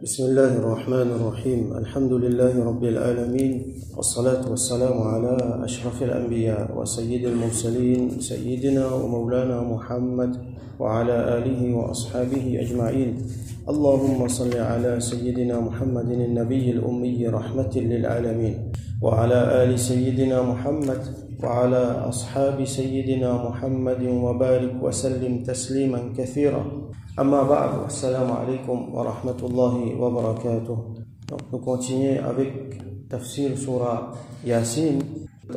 بسم الله الرحمن الرحيم الحمد لله رب العالمين والصلاة والسلام على أشرف الأنبياء وسيد المرسلين سيدنا ومولانا محمد وعلى آله وأصحابه أجمعين اللهم صل على سيدنا محمد النبي الأمي رحمة للعالمين وعلى آل سيدنا محمد وعلى أصحاب سيدنا محمد وبارك وسلم تسليما كثيرا أما بعد السلام عليكم ورحمة الله وبركاته. Donc nous continuons avec tafsir surah Yasin.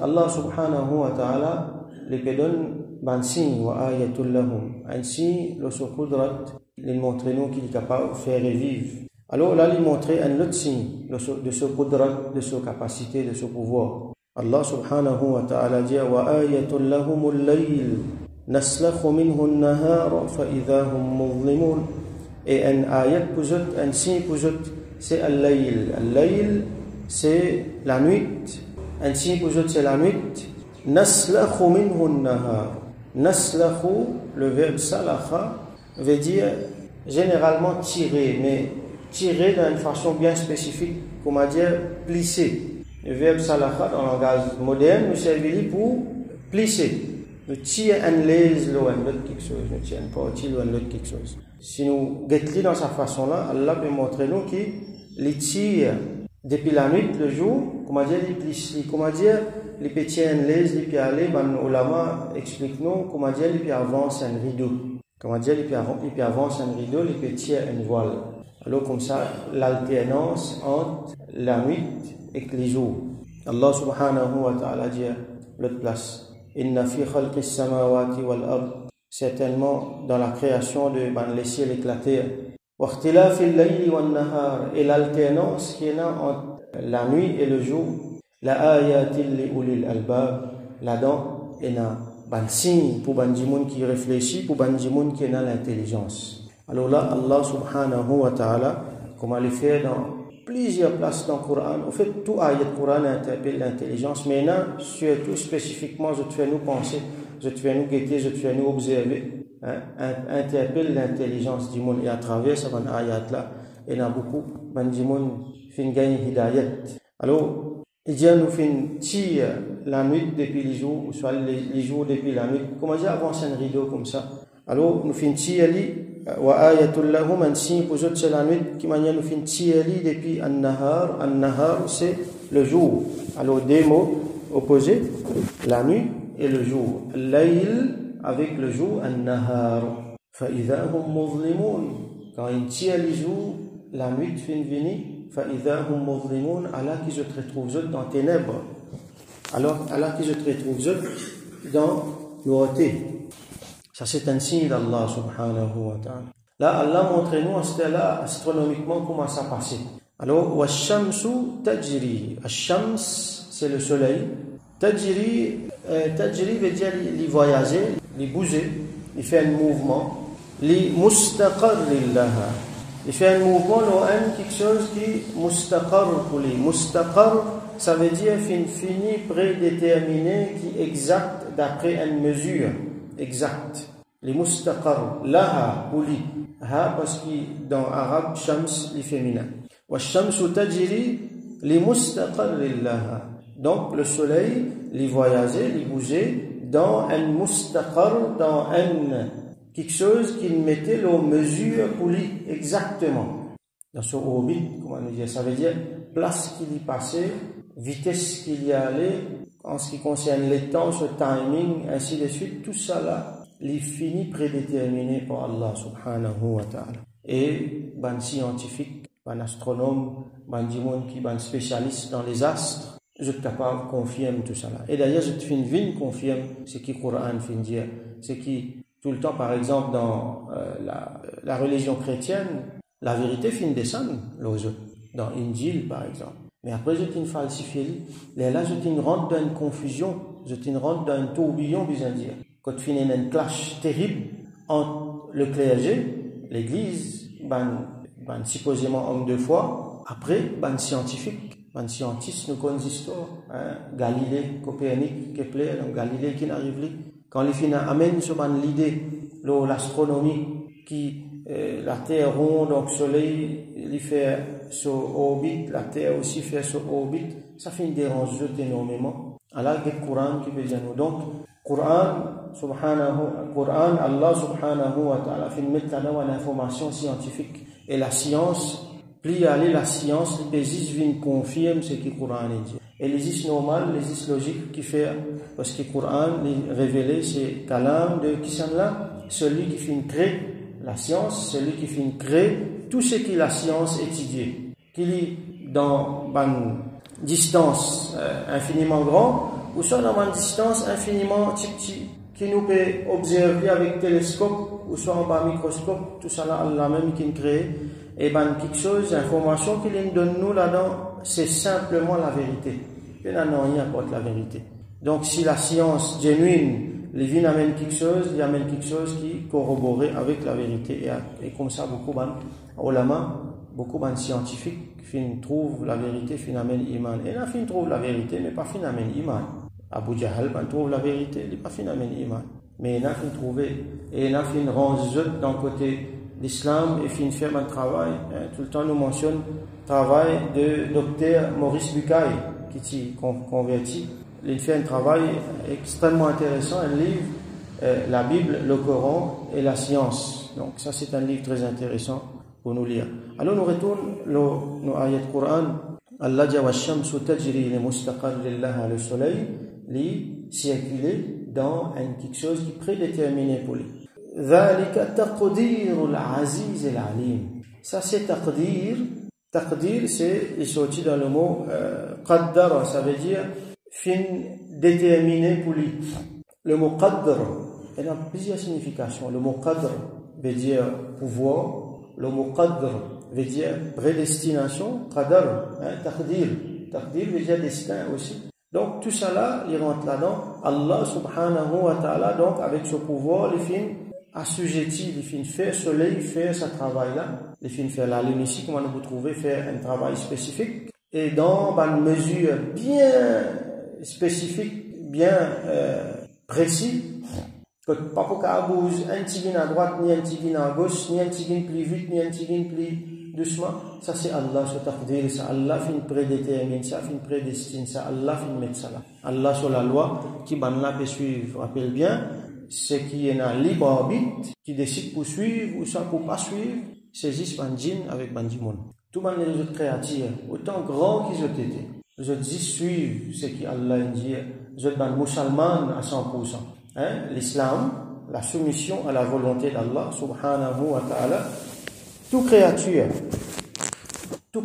Allah subhanahu wa ta'ala les donne bansin wa ayatul lahum. Ainsi le soukudrat les montre nous qu'il est capable de faire revivre. Alors là il montre un autre signe de ce qudrat, de ce capacité, de ce pouvoir. Allah subhanahu wa ta'ala dit wa ayatul lahumul layl naslakhu minhu an-nahar fa idha hum muzlimun. Et un ayat pour eux, un signe pour eux, c'est al-layl. Al-layl c'est la nuit. Un signe pour eux c'est la nuit. Naslakhu minhu an-nahar. Naslakhu, le verbe salakha veut dire généralement tirer, mais tirer d'une façon bien spécifique, comment dire plisser. Le verbe salakha dans le langage moderne nous servit pour plisser. Nous tirons un laise loin de quelque chose, nous tirons pas loin de quelque chose. Si nous guettons dans sa façon-là, Allah peut montrer nous qu'il tire depuis la nuit, le jour, comment dire, il plisse, comment dire, il peut tirer un laise, il peut aller, ben, ulama explique nous, comment dire, il peut avancer un rideau. Comment dire, il peut avancer un rideau, il peut tirer une voile. Alors comme ça, l'alternance entre la nuit et les jours. Allah subhanahu wa ta'ala dit l'autre place. Inna fi khalqis samawati wal ard. Certainement dans la création de les ciels éclatés. Wa ikhtilafil layli wan nahar. Et l'alternance qui est là entre la nuit et le jour. La ayatil li ulil albab. Là-dedans, il y a un signe pour les gens qui réfléchissent, pour les gens qui ont l'intelligence. Alors là, Allah subhanahu wa ta'ala, comme il fait dans plusieurs places dans le Coran, en fait, tout ayat Coran interpelle l'intelligence, mais là, surtout spécifiquement, je te fais nous penser, je te fais nous guetter, je te fais nous observer, interpelle l'intelligence du monde, et à travers ce ayat-là, il y a beaucoup de monde qui gagnent hidayat. Alors, il dit, nous faisons tirer la nuit depuis les jours, soit les jours depuis la nuit, comment dire, avancer un rideau comme ça. Alors, nous faisons tirer wa ayatul lahum, un signe pour eux c'est la nuit qui manière nous fait tirer depuis an-nahar. An-nahar c'est le jour. Alors deux mots opposés, la nuit et le jour. Layl avec le jour, an-nahar. Fa idha hum muzlimun. Quand il tire les jours, la nuit fait venir. Fa idha hum muzlimun. Allah qui se retrouve eux dans ténèbres. Alors Allah qui se retrouve eux dans noirté. Ça c'est un signe d'Allah subhanahu wa ta'ala. Là, Allah montre-nous astronomiquement comment ça passait. Alors, wa shamsu tajri. Shams c'est le soleil. Tajri veut dire il voyager, il bouger, il fait un mouvement. Li mustaqar lillaha. Il fait un mouvement, quelque chose qui mustaqar pour lui. Mustaqar, ça veut dire fini, prédéterminé, qui est exact d'après une mesure. Exact. Les mustaqar laha ou li ha parce que dans arabe shams les féminin wa shamsu tajri li mustaqar lillaha. Donc le soleil les voyager, les bouger dans un mustaqar, dans un quelque chose qu'il mettait la mesure pour lui exactement dans son orbite, comment on dit, ça veut dire place qu'il y passait, vitesse qu'il y allait en ce qui concerne les temps, ce timing, ainsi de suite, tout ça là, les finis prédéterminés par Allah subhanahu wa ta'ala. Et, ben scientifique, ben astronome, ben dimon qui, ben spécialiste dans les astres, je te capable confirme tout ça là. Et d'ailleurs, je te fais une vie confirme ce qui Coran fait dire, ce qui, tout le temps, par exemple, dans la religion chrétienne, la vérité fin descendre, dans Injil, par exemple. Mais après, je t'ai falsifié. Là, je t'ai rentre dans une confusion, je t'ai rentre dans un tourbillon, besoin de dire. Quand tu finis un clash terrible entre le clergé, l'église, supposément homme de foi, après, scientifique, scientiste, nous connaissons l'histoire, Galilée, Copernic, Kepler, donc Galilée qui n'arrive pas. Quand les fins amènent sur l'idée, l'astronomie, qui la terre ronde, donc le soleil, il fait sur orbite, la terre aussi fait sur orbite, ça fait une dérange énormément. Allah, le Coran qui veut dire nous. Donc, Allah subhanahu wa ta'ala fait mettre là-dedans une information scientifique. Et la science, plus aller la science, les vient confirme ce que le Coran dit. Et les normal, les logiques qui fait, parce que le Coran révélé, c'est kalam de qui sont là, celui qui fait créer la science, celui qui fait créer tout ce que la science étudie, qui lit dans une distance infiniment grande, ou soit dans une distance infiniment petite, qui nous peut observer avec télescope, ou soit en bas microscope, tout ça là, Allah même qui nous crée, et ben quelque chose, information qu'il nous donne nous là-dedans, c'est simplement la vérité. Il n'y a rien contre la vérité. Donc si la science genuine, les vignes amènent quelque chose, il amène quelque chose qui corrobore avec la vérité. Et comme ça, beaucoup de scientifiques trouvent la vérité, amènent iman. Et là, trouvent la vérité, mais pas amènent iman. Abu Jahl trouve la vérité, il n'est pas amènent iman. Mais il a trouvé, et il a rangé d'un côté l'islam et faire un travail. Tout le temps, nous mentionne le travail de docteur Maurice Bucaille, qui s'y converti. Il fait un travail extrêmement intéressant, un livre, la Bible, le Coran et la science. Donc ça c'est un livre très intéressant pour nous lire. Alors nous retournons nos ayats Coran. Allah dit wa shamsu tajri li mustaqarrin laha, le soleil li circuler dans quelque chose qui est prédéterminé pour lui. Dhalika taqdirul aziz al alim. Ça c'est taqdir. Taqdir c'est sorti dans le mot qaddara, ça veut dire fin déterminé pour lui. Le mot qadr, il a plusieurs significations. Le mot qadr veut dire pouvoir. Le mot qadr veut dire prédestination. Qadr, taqdir. Taqdir veut dire destin aussi. Donc tout ça là, il rentre là-dedans. Allah subhanahu wa ta'ala, donc avec ce pouvoir, il fin assujetti, il fin faire soleil, faire ce travail-là. Il fin faire la lune ici, comment vous trouvez, faire un travail spécifique. Et dans une mesure bien spécifique, bien précis, que pas pour qu'à bouge un tigine à droite, ni un tigine à gauche, ni un tigine plus vite, ni un tigine plus doucement. Ça c'est Allah sur taqdir, ça Allah fin prédétermine, ça fin prédestine, ça Allah fin mettre ça là. Allah sur la loi qui banla peut suivre. Rappelle bien, ce qui est un libre arbitre qui décide pour suivre ou sans pour pas suivre, c'est juste un djinn avec un djimon. Tout le monde les autres créatures, autant grands qu'ils ont été. Les autres suivent ce qu'Allah dit. Les autres sont musulmans à 100%. L'islam, la soumission à la volonté d'Allah subhanahu wa ta'ala. Toute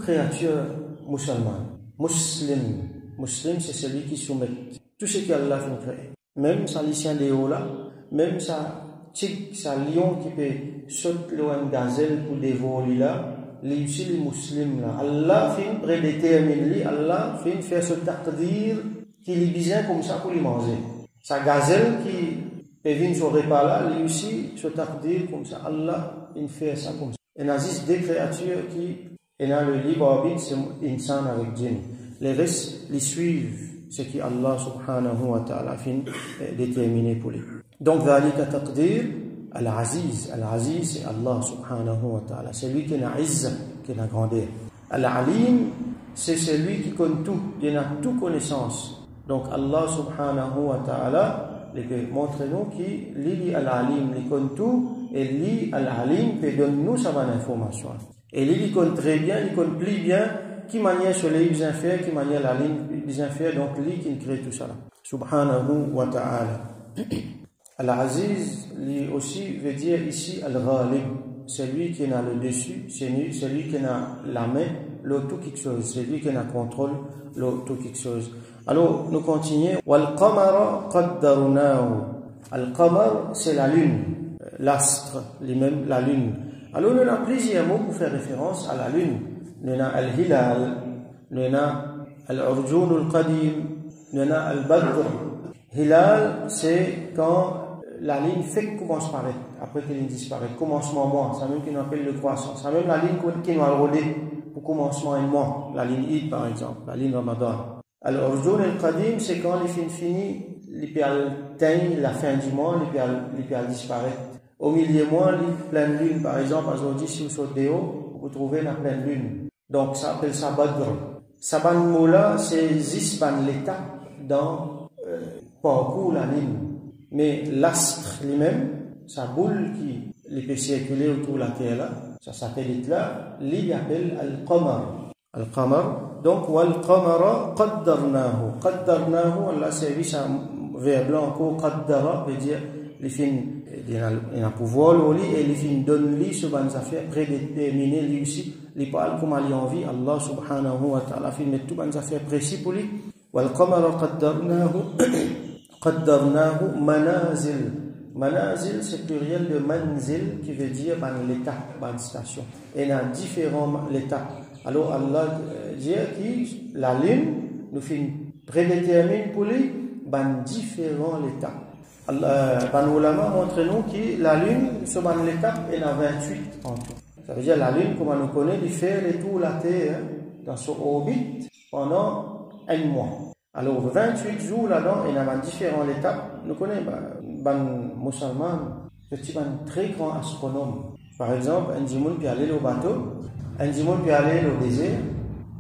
créature musulmane, muslim c'est celui qui soumet tout ce qu'Allah fait créer. Même sa licien de haut là, même sa tigre, sa lion qui peut sauter loin de gazelle pour dévorer là, les musulmans là. Allah fait prédéterminer lui, Allah fait faire ce taqdir qu'il est bien comme ça pour les manger. Sa gazelle qui peut venir sur le repas là, lui aussi ce taqdir comme ça, Allah il fait ça comme ça. Il y a juste des créatures qui ont le libre arbitre, c'est insan avec djinn. Les restes les suivent ce qui Allah subhanahu wa ta'ala fin déterminé pour lui. Donc dhalika taqdir al-aziz. Al-aziz c'est Allah subhanahu wa ta'ala. C'est lui qui a izza, qui a grandeur. Al-alim c'est celui qui connaît tout, il a toute connaissance. Donc Allah subhanahu wa ta'ala montre-nous qui lit al-alim, il connaît tout, et lit al-alim peut donner-nous sa bonne information. Et il connaît très bien, il connaît plus bien qui manière sur les bien faire, qui manière la ligne bien faire, donc lui qui crée tout ça là. Subhanahu wa ta'ala. Al-aziz, lui aussi veut dire ici al-ghalib, c'est lui qui a le dessus, c'est lui qui a la main, l'autre quelque chose, c'est lui qui a le contrôle, l'autre quelque chose. Alors, nous continuons. Wal-qamara qaddarunahu. Al-qamar, c'est la lune, l'astre, lui-même la lune. Alors, nous avons plusieurs mots pour faire référence à la lune. Nous avons al-hilal, nous avons al-urjun al-qadim, nous avons al-badr. Hilal, c'est quand la ligne fait commence par paraître, après qu'elle disparaît, commencement mois, c'est même qu'on appelle le croissant. C'est même la ligne qui nous a rodé pour commencement et mois, la ligne Eid par exemple, la ligne Ramadan. Al-urjun al-qadim, c'est quand les fins finis, les peut atteindre la fin du mois, les peut disparaître. Au milieu mois, la pleine lune, par exemple, aujourd'hui, si vous sautez haut, vous trouvez la pleine lune. Donc, ça appelle ça Badr. Saban Moula, c'est Zisban, l'étape dans parcours la ligne. Mais l'astre lui-même, sa boule qui les peut circuler autour de la Terre là, ça satellite là, lui appelle Al-Qamar. Al-Qamar. Donc, Wal-Qamara Qaddarnahu. Qaddarnahu, on l'a servi, c'est un verbe blanc encore, Qaddara, veut dire, les films, il y a un pouvoir, et les films donnent lui sur bonnes affaires, prédéterminer lui aussi, les parle comme il a envie, Allah subhanahu wa ta'ala, film met tout bonnes affaires précis pour lui. Wal-Qamara Qaddarnahu manazil. Manazil, c'est pluriel de manzil qui veut dire l'étape, station. Et il y a différents étapes. Alors Allah dit que la ligne nous fait prédétermine pour lui différents étapes. Les ulama montrent nous que la lune sur l'étape il y a 28 en tout. Ça veut dire la lune, comme on nous connaît, il fait le tour de la Terre dans son orbite pendant un mois. Alors 28 jours là-dedans, il y a différentes étapes. Nous connaissons les musulmans, c'est un très grand astronome. Par exemple, un dimanche peut aller au bateau, un dimanche peut aller au désert.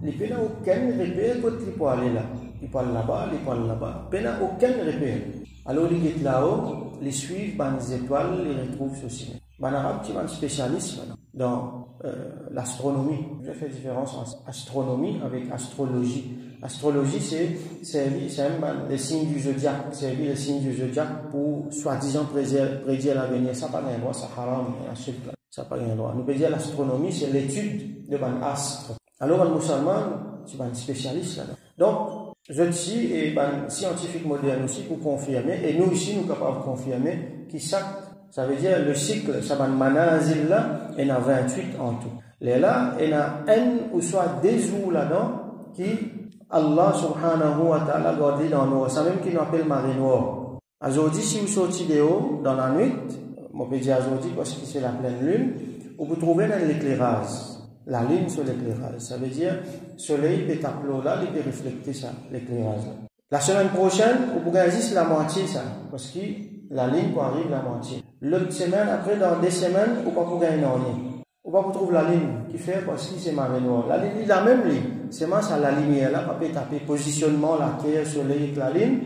Il n'y a aucun repère quand il peut aller là. Il parle là-bas, il parle là-bas. Il n'y a aucun repère. Alors, il est là-haut, ils suivent les étoiles, ils retrouvent ceci. En arabe, tu es un spécialiste dans l'astronomie. Je fais différence entre astronomie avec astrologie. Astrologie, c'est les signes du zodiaque. C'est les signes du zodiaque pour soi-disant prédire l'avenir. Ça n'a pas rien droit, ça haram, ça n'a pas rien droit. Nous peut dire l'astronomie, c'est l'étude de l'astre. Alors, un musulman, tu es un spécialiste là-dedans. Donc, je dis, et scientifique moderne aussi, pour confirmer, et nous ici, nous sommes capables de confirmer, que ça veut dire le cycle, ça va manazil là, il y en a 28 en tout. Là, il y en a un ou soit des jours là-dedans, qui Allah subhanahu wa ta'ala doit dire dans nous, ça même qui nous appelle marée noire. Aujourd'hui, si vous sortez de haut, dans la nuit, on peut dire aujourd'hui parce que c'est la pleine lune, vous trouvez dans l'éclairage. La lune sur l'éclairage. Ça veut dire, le soleil peut taper là, il peut refléter ça, l'éclairage. La semaine prochaine, vous pouvez juste la moitié, ça. Parce que la ligne peut arriver la moitié. L'autre semaine, après, dans 2 semaines, vous pouvez gagner une année. Vous pouvez trouver la ligne qui fait parce que c'est marée noire. La ligne, la même ligne. C'est moi, ça, la lumière là, pas peut taper positionnement, la terre, le soleil avec la ligne.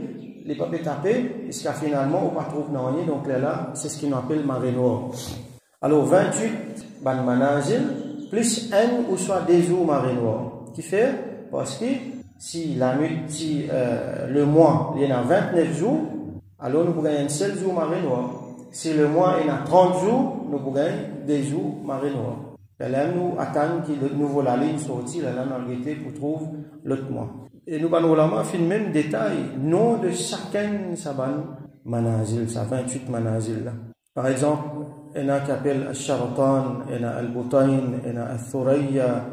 Les pas peut taper, et ce qu'à finalement, on ne trouve pas rien. Donc là, c'est ce qu'on appelle marée noire. Alors, 28, ban manazil, plus un ou soit des jours marée noire. Qui fait, parce que si la nuit, si le mois, il y en a 29 jours, alors nous pouvons gagner un seul jour marée noire. Si le mois, il y en a 30 jours, nous pouvons gagner des jours marée noire. Et là, nous attendons que de nouveau la ligne sortie, là, nous allons pour trouver l'autre mois. Et nous allons faire le même détail, nom de chacun saban manazil, ça 28 manazil là. Par exemple, il y en a qui appellent Al-Sharatan, il y en a Al-Butayn, il y en a Al-Thuraya,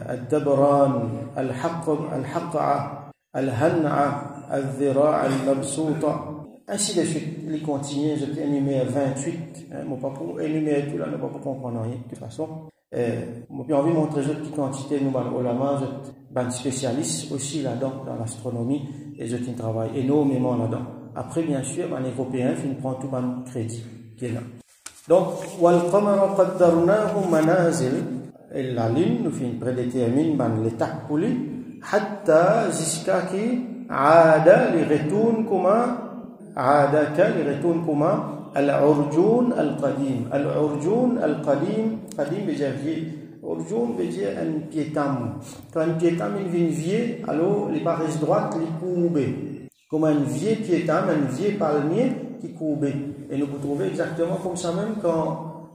Al-Dabran, Al-Haqqa, Al-Han'a, Al-Dhira' Al-Mabsuta. Ainsi de suite, les continuer, je t'ai énuméré 28. Moi, pas pour énumérer tout là, ne pas pour comprendre rien, de toute façon. Moi, j'ai envie de montrer une petite quantité, nous, ulama, je suis spécialiste aussi là-dedans, dans l'astronomie, et je travaille énormément là-dedans. Après, bien sûr, un Européen, il prend tout mon crédit qui est là. Donc, wal-qamara qaddarnahu manazil, et la lune nous fait prédétermine l'étape pour lui, hatta jusqu'à qui aada li retourne comment عادك لرتون كما العرجون القديم العرجون القديم قديم بجافي عرجون بيجي un piétam quand un piétam il vient vieux alors les barres droites les courbées comme un vieux piétam un vieux palmier qui courbé et nous pouvons trouver exactement comme ça même quand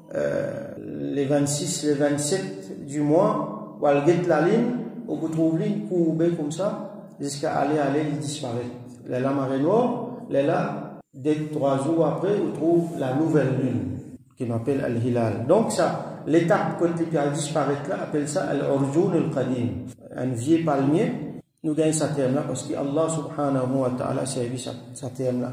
les 26 les 27 du mois ou elle guette la ligne on peut trouver une courbée comme ça jusqu'à aller il disparaît la marée noire. Là, dès 3 jours après, on trouve la nouvelle lune, qui m'appelle Al-Hilal. Donc ça, l'étape quand il disparaît là, appelle ça Al-Urjun Al-Qadim. Un vieux palmier, nous gagnons ce terme là, parce que Allah subhanahu wa ta'ala a servi ce terme là.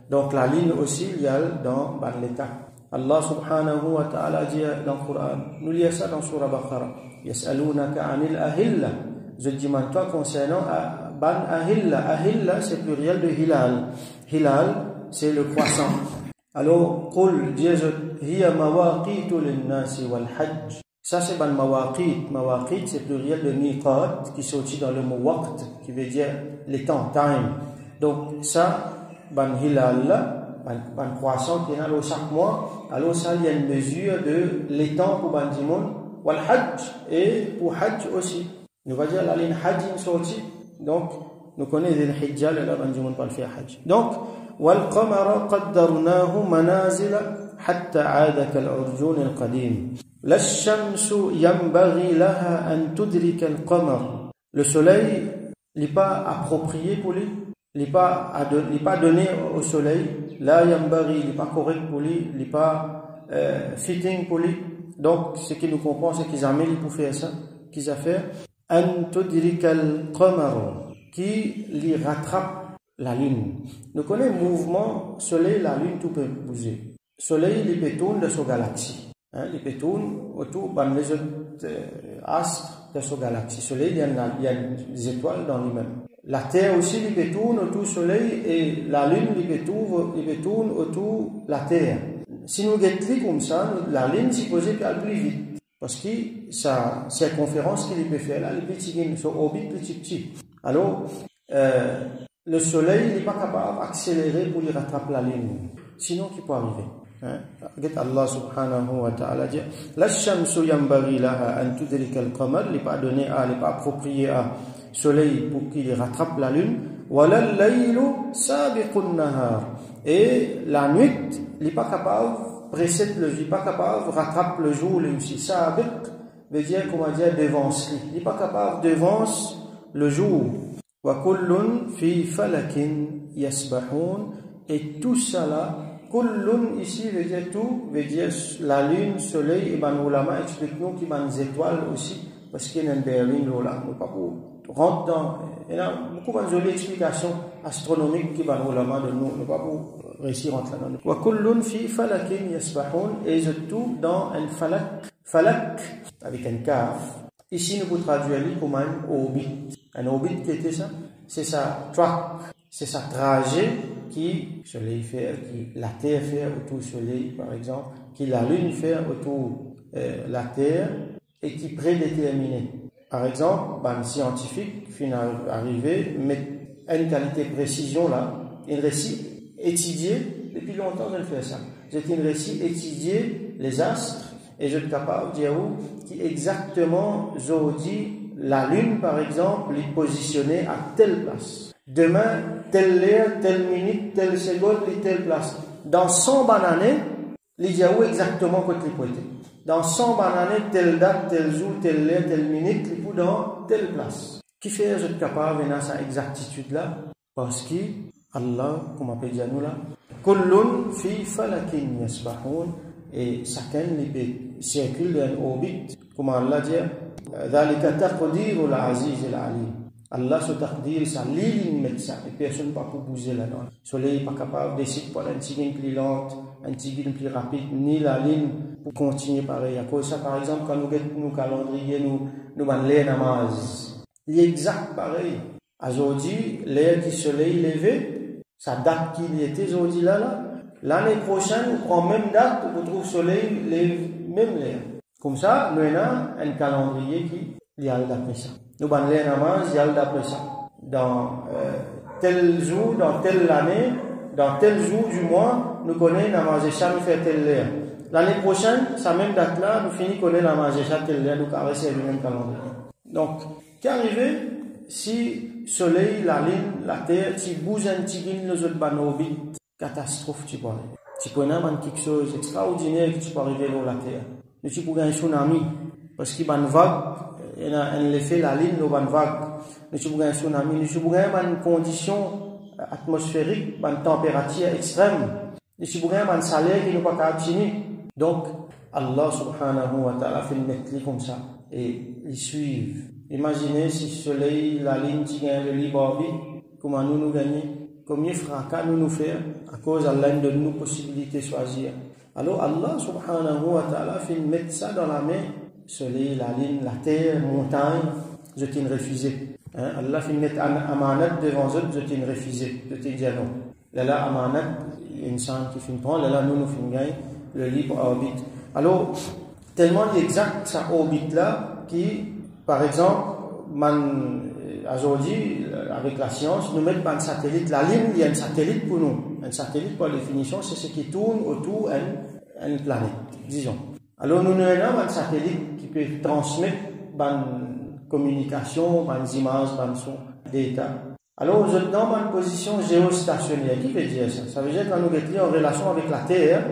Donc la ligne aussi, il y a dans l'étape. Allah subhanahu wa ta'ala dit dans le Coran, nous lisons ça dans Surah Baqarah, Yas'alunaka anil ahilla. Je demande toi concernant Ban Ahilla. Ahilla, c'est pluriel de Hilal. Hilal, c'est le croissant. Alors, قل ديز هي مواقيت للناس والحج. Ça c'est ban mawaqit. Mawaqit c'est pluriel de miqat qui sortit dans le mot waqt qui veut dire les temps, time. Donc ça ban hilal ban croissant qui est là chaque mois. Alors ça il y a une mesure de les temps pour ban dimon wal hajj et pour hajj aussi. Nous va dire la ligne hajj sorti. Donc nous connaissons le hijjal et là ban dimon pas le faire hajj. Donc والقمر قدرناه منازل حتى عاد كالعرجون القديم لا الشمس ينبغي لها أن تدرك القمر. Le soleil n'est pas approprié pour lui, n'est pas donné au soleil. La ينبغي, il n'est pas correct pour lui, il n'est pas fitting pour lui. Donc ce qui nous comprend c'est qu'ils amènent pour faire ça, qu'ils a fait أن تدرك القمر, qui lui rattrape la lune. Nous connaissons le mouvement soleil, la lune, tout peut bouger. Soleil, il peut tourner de sa galaxie. Il peut tourner autour des autres astres de sa galaxie. Soleil, il y a des étoiles dans lui-même. La Terre aussi, il peut tourner autour du soleil et la lune, il peut tourner autour de la Terre. Si nous regardons comme ça, la lune s'y pose plus vite. Parce que sa circonférence qu'il peut faire là, le petit, son orbite petit. Alors, le soleil n'est pas capable d'accélérer pour lui rattraper la lune. Sinon, qui peut arriver? Allah subhanahu wa ta'ala dit la shamsu yanbaghi laha an tudrika al-qamar, n'est pas donné à, n'est pas approprié à soleil pour qu'il rattrape la lune. Wala al-laylu sabiqun nahar, et la nuit n'est pas capable précède le jour, n'est pas capable rattrape le jour lui aussi. Sabiq veut dire comment dire devance lui, n'est pas capable devance le jour. Wa kullun fi falakin yasbahun, et tout ça là, kullun ici veut dire tout, veut dire la lune, soleil, et ben ulama explique-nous qu'il y a des étoiles aussi, parce qu'il y a une berline là, nous pas pour rentrer dans, il y a beaucoup de jolies explications astronomiques qui van ulama de nous pas pour réussir à rentrer là-dedans. Wa kullun fi falakin yasbahun, et tout dans un falak avec un kaf. Ici, nous pouvons traduire comme un orbite. Un orbite, qui était ça? C'est sa track, c'est sa trajet qui soleil fait, qui la Terre fait autour du soleil, par exemple, qui la Lune fait autour de la Terre, et qui prédéterminé. Par exemple, un scientifique finit arrivé, met une qualité de précision là, une récit étudié, depuis longtemps je le fais ça. J'ai une récit étudié les astres, et je suis capable de dire qui exactement aujourd'hui la lune par exemple est positionnée à telle place. Demain, telle heure, telle minute, telle seconde, telle place. Dans 100 années, il y a où exactement quoi tu peux être. Dans 100 années, telle date, tel jour, telle heure, telle minute, il faut dans telle place. Qui fait je suis capable de faire cette exactitude là? Parce que Allah, comme on peut dire nous là, kullun fi falakin yasbahun, et chacun circule dans une orbite, comme Allah dit, ذلك تقدير العزيز العليم. Allah se taqdir, ça ligne met ça, et personne ne peut pas bouger là-dedans. Le soleil n'est pas capable de décider pour un tigre plus lente, un tigre plus rapide, ni la ligne pour continuer pareil. À cause de ça, par exemple, quand nous regardons nos calendriers, nous avons l'air namaz. Il est exact pareil. Aujourd'hui, l'air du soleil levé, sa date qu'il était aujourd'hui là. L'année prochaine, on prend même date, on trouve le soleil lève même l'air. Comme ça, nous avons un calendrier qui y a d'après ça. Nous avons l'air namaz, il y a d'après ça. Dans tel jour, dans telle année, dans tel jour du mois, nous connaissons namaz et ça nous fait tel l'air. L'année prochaine, sa même date là, nous finissons connaître namaz et ça tel l'air, nous caressons le même calendrier. Donc, qu'arrive si soleil, la lune, la terre, si bouge un petit peu, nous autres banobit, catastrophe, tu peux arriver. Tu peux avoir quelque chose d'extraordinaire qui peut arriver dans la terre. Nous tu peux avoir un tsunami, parce qu'il y a une vague, il y a un effet, la ligne, il y a une vague. Nous tu peux avoir un tsunami, nous tu peux avoir une condition atmosphérique, une température extrême. Nous tu peux avoir un salaire qui n'est pas capable. Donc, Allah subhanahu wa ta'ala fait une mettre comme ça, et ils suivent. Imaginez si le soleil, la ligne, tu gagnes le libre arbitre, comment nous gagnons. Combien de fracas nous faire à cause d'Allah donne nous possibilité de choisir. Alors Allah subhanahu wa ta'ala fait mettre ça dans la main, soleil, la lune, la terre, montagne, je t'ai refusé. Allah fait mettre un amanat devant eux, je t'ai refusé, je t'ai dit non. là amanat l'insan qui fin prend là nous fin gagne le libre arbitre. Alors tellement exact ça orbite là qui par exemple aujourd'hui avec la science nous mettons un satellite, la Lune il y a un satellite pour nous, un satellite par définition c'est ce qui tourne autour d'une planète disons. Alors nous avons un satellite qui peut transmettre une communication, des images, des sons, des états. Alors nous sommes dans une position géostationnaire. Qui veut dire ça? Ça veut dire que nous sommes en relation avec la Terre.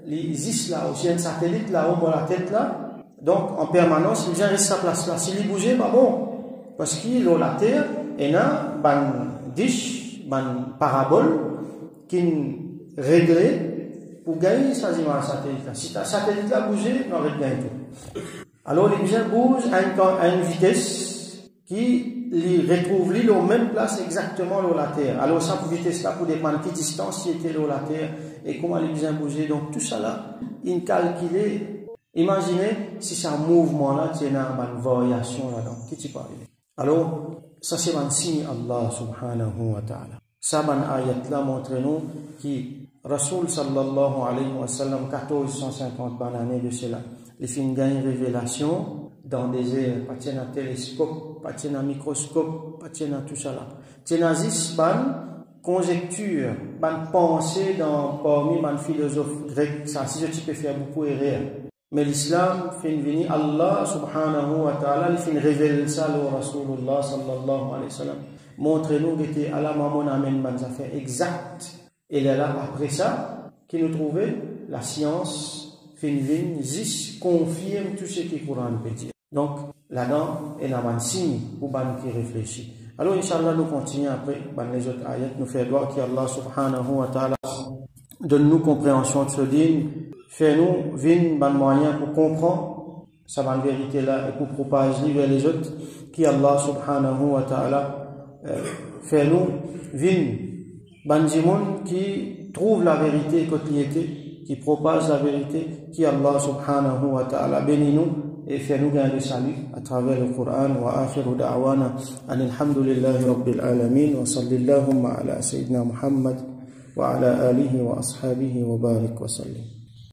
Il existe là aussi un satellite là-haut dans la tête là. Donc en permanence, il reste sa place là. S'il bouge, pas bon. Parce qu'il a la Terre et là, une dish, une parabole qui est réglée pour gagner ces images satellite là. Si ta satellite là bouge, on va gagner tout. Alors les objets bougent à une vitesse qui les retrouve lui aux mêmes places exactement sur la Terre. Alors ça pour vitesse là pour dépendre de quelle distance il était sur la Terre et comment les objets bougeaient. Donc tout ça là, il calculé. Imaginez si ce mouvement là tient une variation là-dedans. Qui tu parles? Alors ça c'est un signe Allah subhanahu wa ta'ala. Ça ban ayat là montre nous qui Rasoul sallallahu alayhi wa sallam 1450 années de cela. Les films gagnent révélation dans des airs, pas tiens un télescope, pas tiens un microscope, pas tiens tout ça là. Tiens ban conjecture, ban pensée dans parmi ban philosophes grecs, ça si je peux faire beaucoup erreur. Mais l'islam fait venir Allah subhanahu wa ta'ala, il fait révéler ça au Rasulullah sallallahu alayhi wa sallam. Montrez-nous que Allah maman amène ban affaires exactes. Et là, après ça, qui nous trouvait la science féminine confirme tout ce que le Coran peut dire. Donc, là-dedans, il y a un signe pour les qui réfléchit. Alors, Inch'Allah, nous continuons après, les autres ayats, nous faisons droit qu'Allah subhanahu wa ta'ala donne-nous compréhension de ce dîme, fait-nous vin ban moyen pour comprendre sa bonne vérité là et pour propager vers les autres, qui Allah subhanahu wa ta'ala fait-nous vin Banjimoun qui trouve la vérité quotidienne, qui propage la vérité, qui Allah subhanahu wa ta'ala bénit nous et fait nous gagner le salut à travers le Coran. Wa akhiru da'wana alhamdulillahi rabbil alamin wa sallallahu ala sayyidina Muhammad wa ala alihi wa ashabihi wa barik wa sallim.